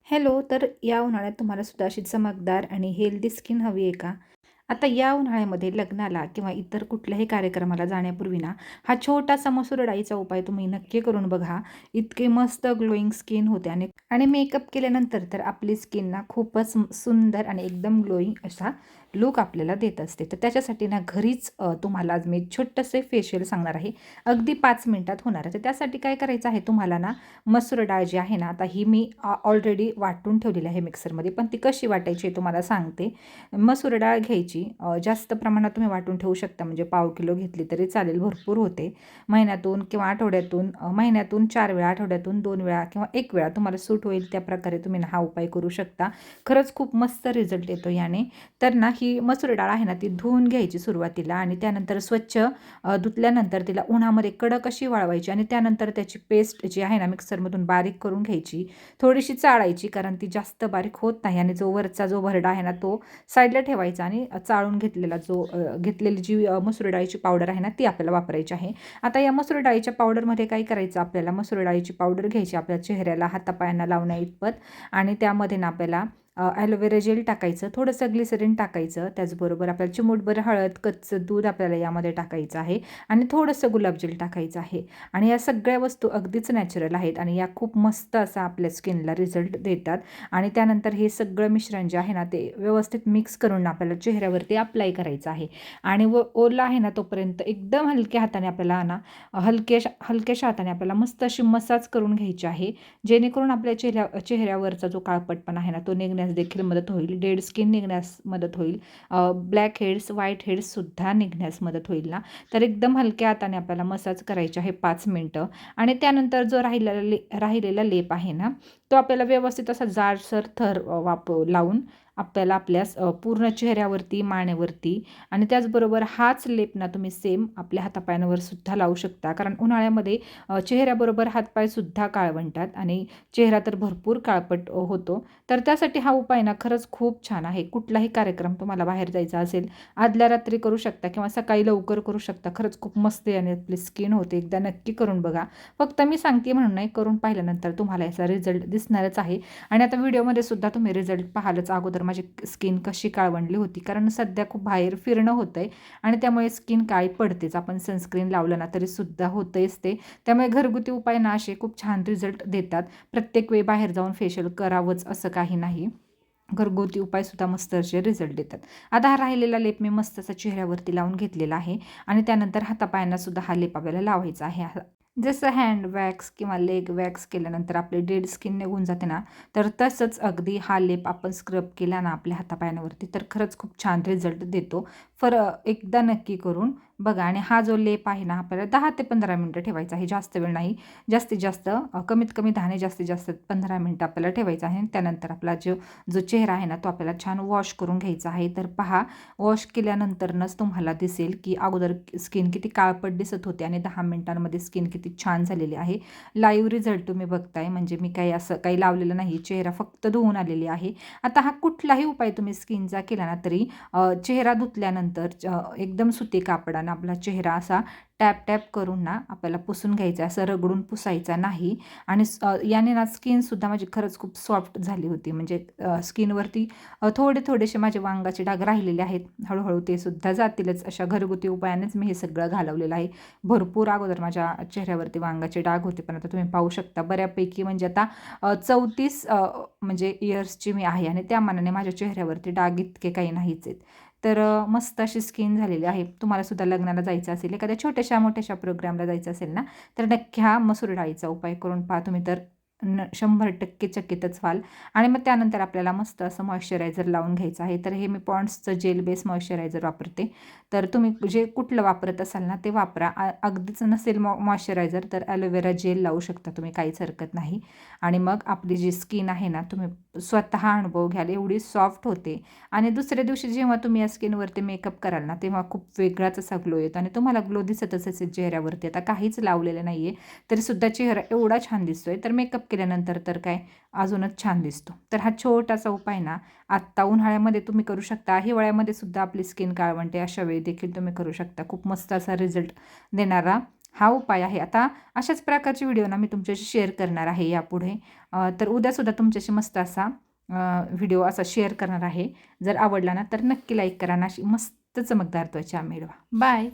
Hello, तर या उन्हाळ्यात तुम्हाला सुद्धा अशी चमकदार आणि हेल्दी स्किन हवी आहे का? आता या उन्हाळ्यामध्ये लग्नाला किंवा इतर कुठल्याही कार्यक्रमाला जाण्यापूर्वी ना, हा छोटासा मसूर डाळीचा उपाय तुम्ही नक्की करून बघा. इतके मस्त ग्लोईंग स्किन होते आणि आणि मेकअप केल्यानंतर तर आपली स्किन ना खूपच सुंदर आणि एकदम ग्लोईंग असा लूक आपल्याला देत असते. तर त्याच्यासाठी ना घरीच तुम्हाला आज मी छोटंसं फेशियल सांगणार आहे. अगदी 5 मिनिटात होणार आहे. तर त्यासाठी काय करायचं आहे तुम्हाला ना, मसूर डाळ जी आहे ना, आता ही मी ऑलरेडी वाटून ठेवलेली आहे मिक्सरमध्ये. पण ती कशी वाटायची हे तुम्हाला सांगते. मसूर डाळ घ्यायची, जास्त प्रमाणात तुम्ही वाटून ठेवू शकता, म्हणजे पाव किलो घेतली तरी चालेल, भरपूर होते. महिन्यातून किंवा आठवड्यातून महिन्यातून 4 वेळा, आठवड्यातून 2 वेळा किंवा 1 वेळा तुम्हाला सूट होईल त्या प्रकारे तुम्ही हा उपाय करू शकता. खरंच खूप मस्त रिझल्ट येतो याने. तर ना ही मसूर डाळ आहे ना, ती धुवून घ्यायची सुरुवातीला आणि त्यानंतर स्वच्छ धुतल्यानंतर तिला उन्हामध्ये कडक अशी वाळवायची आणि त्यानंतर त्याची पेस्ट जी आहे ना मिक्सरमधून बारीक करून घ्यायची. थोडीशी चाळायची, कारण ती जास्त बारीक होत नाही आणि जो वरचा जो भरडा आहे ना तो साईडला ठेवायचा आणि चाळून घेतलेला घेतलेली जी मसूर डाळीची पावडर आहे ना ती आपल्याला वापरायची आहे. आता या मसूर डाळीच्या पावडरमध्ये काय करायचं, आपल्याला मसूर डाळीची पावडर घ्यायची आपल्या चेहऱ्याला हातापायांना लावण्या इतपत आणि त्यामध्ये ना आपल्याला ॲलोवेरा जेल टाकायचं, थोडंसं ग्लिसरीन टाकायचं, त्याचबरोबर आपल्याला चिमूटभर हळद, कच्चं दूध आपल्याला यामध्ये टाकायचं आहे आणि थोडंसं गुलाबजल टाकायचं आहे. आणि या सगळ्या वस्तू अगदीच नॅचरल आहेत आणि या खूप मस्त असा आपल्या स्किनला रिझल्ट देतात. आणि त्यानंतर हे सगळं मिश्रण जे आहे ना ते व्यवस्थित मिक्स करून आपल्याला चेहऱ्यावरती अप्लाय करायचं आहे. आणि ओला आहे ना तोपर्यंत एकदम हलक्या हाताने आपल्याला ना हलक्याशा हाताने आपल्याला मस्त अशी मसाज करून घ्यायची आहे, जेणेकरून आपल्या चेहऱ्यावरचा जो काळपटपणा आहे ना तो निघण्यास देखील मदत होईल, डेड स्किन निघण्यास मदत होईल, ब्लॅक हेड्स, व्हाईट हेड्ससुद्धा निघण्यास मदत होईल ना. तर एकदम हलक्या हाताने आपल्याला मसाज करायची आहे 5 मिनटं. आणि त्यानंतर जो राहिलेला लेप आहे ना, तो आपल्याला व्यवस्थित असा जाडसर थर लावून आपल्याला आपल्या पूर्ण चेहऱ्यावरती, मानेवरती आणि त्याचबरोबर हाच लेप ना तुम्ही सेम आपल्या हातापायांवर सुद्धा लावू शकता. कारण उन्हाळ्यामध्ये चेहऱ्याबरोबर हातपायसुद्धा काळवंटात आणि चेहरा तर भरपूर काळपट होतो. तर त्यासाठी हा उपाय ना खरंच खूप छान आहे. कुठलाही कार्यक्रम तुम्हाला बाहेर जायचा असेल, आदल्या रात्री करू शकता किंवा सकाळी लवकर करू शकता. खरंच खूप मस्त याने आपली स्किन होते. एकदा नक्की करून बघा. फक्त मी सांगते म्हणून नाही, करून पाहिल्यानंतर तुम्हाला याचा रिझल्ट दिसणारच आहे. आणि आता व्हिडिओमध्ये सुद्धा तुम्ही रिझल्ट पाहालच, अगोदर माझी स्किन कशी काळवंडली होती, कारण सध्या खूप बाहेर फिरणं होतंय आणि त्यामुळे स्किन काळी पडतेच. आपण सनस्क्रीन लावलं ना तरीसुद्धा होतंच ते. त्यामुळे घरगुती उपाय ना असे खूप छान रिझल्ट देतात. प्रत्येक वेळी बाहेर जाऊन फेशियल करावंच असं काही नाही. घरगुती उपायसुद्धा मस्त असे रिझल्ट देतात. आता हा राहिलेला लेप मी मस्त असा चेहऱ्यावरती लावून घेतलेला आहे आणि त्यानंतर हातापायांना सुद्धा हा लेप आपल्याला लावायचा आहे. जसं हँड वॅक्स किंवा लेग वॅक्स केल्यानंतर आपली डेड स्किन निघून जाते ना, तर तसंच अगदी हा लेप आपण स्क्रब केला ना आपल्या हातापायांवरती तर खरंच खूप छान रिझल्ट देतो. एकदा नक्की करून बघा. आणि हा जो लेप आहे ना आपल्याला 10 ते 15 मिनटं ठेवायचा आहे, जास्त वेळ नाही. जास्तीत जास्त कमीत कमी 10 ने जास्तीत जास्त 15 मिनटं आपल्याला ठेवायचं आहे. त्यानंतर आपला जो चेहरा आहे ना तो आपल्याला छान वॉश करून घ्यायचा आहे. तर पहा, वॉश केल्यानंतरच तुम्हाला दिसेल की अगोदर स्किन किती काळपट दिसत होते आणि 10 मिनिटांमध्ये स्किन किती छान झालेली आहे. लाईव्ह रिझल्ट तुम्ही बघताय, म्हणजे मी काही असं काही लावलेलं नाही, चेहरा फक्त धुवून आलेली आहे. आता हा कुठलाही उपाय तुम्ही स्किनचा केला ना तरी चेहरा धुतल्यानंतर एकदम सुती कापडानं आपला चेहरा असा टॅप टॅप करून ना आपल्याला पुसून घ्यायचा, असं रगडून पुसायचा नाही. आणि याने ना स्किनसुद्धा माझी खरंच खूप सॉफ्ट झाली होती, म्हणजे स्किनवरती थोडेसे माझे वांगाचे डाग राहिलेले आहेत, हळूहळू ते सुद्धा जातीलच. अशा घरगुती उपायानेच मी हे सगळं घालवलेलं आहे. भरपूर अगोदर माझ्या चेहऱ्यावरती वांगाचे डाग होते, पण आता तुम्ही पाहू शकता बऱ्यापैकी, म्हणजे आता 34 म्हणजे इयर्सची मी आहे आणि त्या मानाने माझ्या चेहऱ्यावरती डाग इतके काही नाहीच आहेत. तर मस्त अशी स्किन झालेली आहे. तुम्हाला सुद्धा लग्नाला जायचं असेल, एखाद्या छोट्याशा मोठ्याशा प्रोग्रामला जायचं असेल ना, तर नक्की हा मसूर डाळीचा उपाय करून पहा तुम्ही, तर 100% चकितच व्हाल. आणि मग त्यानंतर आपल्याला मस्त असं मॉइश्चरायझर लावून घ्यायचं आहे. तर हे मी पॉन्ड्सचं जेल बेस मॉइश्चरायझर वापरते. तर तुम्ही जे कुठलं वापरत असाल ना ते वापरा. अगदीच नसेल मॉइश्चरायझर तर ॲलोवेरा जेल लावू शकता तुम्ही, काहीच हरकत नाही. आणि मग आपली जी स्किन आहे ना, तुम्ही स्वतः अनुभव घ्याल, एवढी सॉफ्ट होते. आणि दुसऱ्या दिवशी जेव्हा तुम्ही या स्किनवरती मेकअप कराल ना, तेव्हा खूप वेगळाच असा ग्लो येतो आणि तुम्हाला ग्लो दिसतच असेल चेहऱ्यावरती. आता काहीच लावलेलं नाही आहे तरीसुद्धा चेहरा एवढा छान दिसतोय, तर मेकअप केल्यानंतर तर काय अजूनच छान दिसतो. तर हा छोटासा उपाय ना आत्ता उन्हाळ्यामध्ये तुम्ही करू शकता, हिवाळ्यामध्ये सुद्धा आपली स्किन काळवंटे अशा वेळी देखील तुम्ही करू शकता. खूप मस्त असा रिझल्ट देणारा हा उपाय आहे. आता अशाच प्रकारचे व्हिडिओ ना मी तुमच्याशी शेअर करणार आहे यापुढे. तर उद्यासुद्धा तुमच्याशी मस्त असा व्हिडिओ असा शेअर करणार आहे. जर आवडला ना तर नक्की लाईक करा आणि अशी मस्त चमकदार त्वचा मिळवा. बाय.